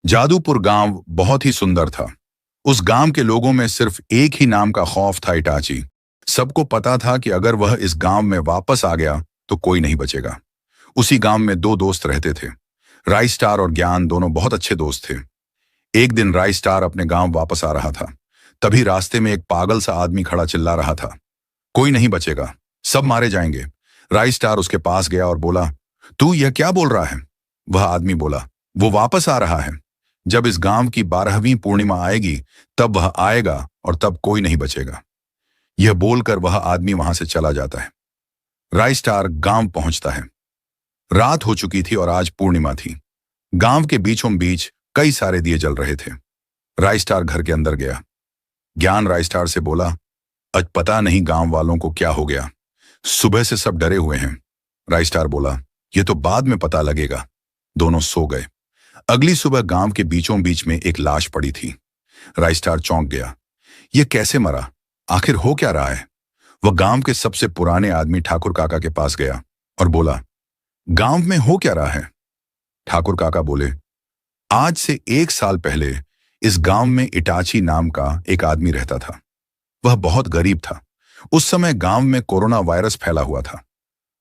जादूपुर गांव बहुत ही सुंदर था। उस गांव के लोगों में सिर्फ एक ही नाम का खौफ था, इटाची। सबको पता था कि अगर वह इस गांव में वापस आ गया तो कोई नहीं बचेगा। उसी गांव में दो दोस्त रहते थे। राई स्टार और ज्ञान दोनों बहुत अच्छे दोस्त थे। एक दिन राई स्टार अपने गांव वापस आ रहा था। तभी रास्ते में एक पागल सा आदमी खड़ा चिल्ला रहा था, कोई नहीं बचेगा, सब मारे जाएंगे। राई स्टार उसके पास गया और बोला, तू यह क्या बोल रहा है? वह आदमी बोला, वो वापस आ रहा है। जब इस गांव की 12वीं पूर्णिमा आएगी तब वह आएगा और तब कोई नहीं बचेगा। यह बोलकर वह आदमी वहां से चला जाता है। राई स्टार गांव पहुंचता है। रात हो चुकी थी और आज पूर्णिमा थी। गांव के बीचों बीच कई सारे दिए जल रहे थे। राई स्टार घर के अंदर गया। ज्ञान राई स्टार से बोला, आज पता नहीं गांव वालों को क्या हो गया, सुबह से सब डरे हुए हैं। राई स्टार बोला, यह तो बाद में पता लगेगा। दोनों सो गए। अगली सुबह गांव के बीचों बीच में एक लाश पड़ी थी। राई स्टार चौंक गया, यह कैसे मरा, आखिर हो क्या रहा है? वह गांव के सबसे पुराने आदमी ठाकुर काका के पास गया और बोला, गांव में हो क्या रहा है? ठाकुर काका बोले, आज से 1 साल पहले इस गांव में इटाची नाम का एक आदमी रहता था। वह बहुत गरीब था। उस समय गांव में कोरोना वायरस फैला हुआ था।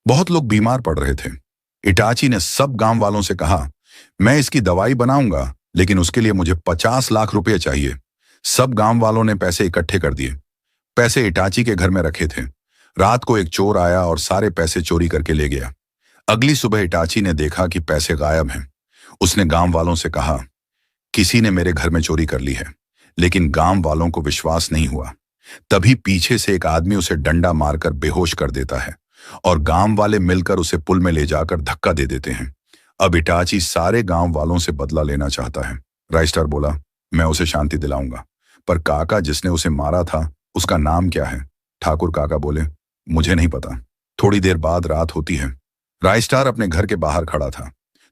बहुत लोग बीमार पड़ रहे थे। इटाची ने सब गांव वालों से कहा, मैं इसकी दवाई बनाऊंगा, लेकिन उसके लिए मुझे 50 लाख रुपए चाहिए। सब गांव वालों ने पैसे इकट्ठे कर दिए। पैसे इटाची के घर में रखे थे। रात को एक चोर आया और सारे पैसे चोरी करके ले गया। अगली सुबह इटाची ने देखा कि पैसे गायब हैं। उसने गांव वालों से कहा, किसी ने मेरे घर में चोरी कर ली है। लेकिन गांव वालों को विश्वास नहीं हुआ। तभी पीछे से एक आदमी उसे डंडा मारकर बेहोश कर देता है और गांव वाले मिलकर उसे पुल में ले जाकर धक्का दे देते हैं। अब इटाची सारे गांव वालों से बदला लेना चाहता है। राई स्टार बोला, मैं उसे शांति दिलाऊंगा, पर काका जिसने उसे मारा था उसका नाम क्या है? ठाकुर काका बोले, मुझे नहीं पता। थोड़ी देर बाद रात होती है। राई स्टार अपने घर के बाहर खड़ा था।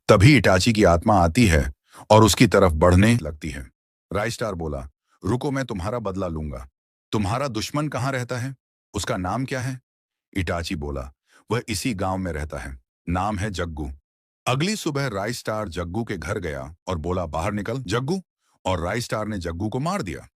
तभी इटाची की आत्मा आती है और उसकी तरफ बढ़ने लगती है। राई स्टार बोला, रुको, मैं तुम्हारा बदला लूंगा। तुम्हारा दुश्मन कहाँ रहता है? उसका नाम क्या है? इटाची बोला, वह इसी गांव में रहता है, नाम है जग्गू। अगली सुबह राई स्टार जग्गू के घर गया और बोला, बाहर निकल जग्गू। और राई स्टार ने जग्गू को मार दिया।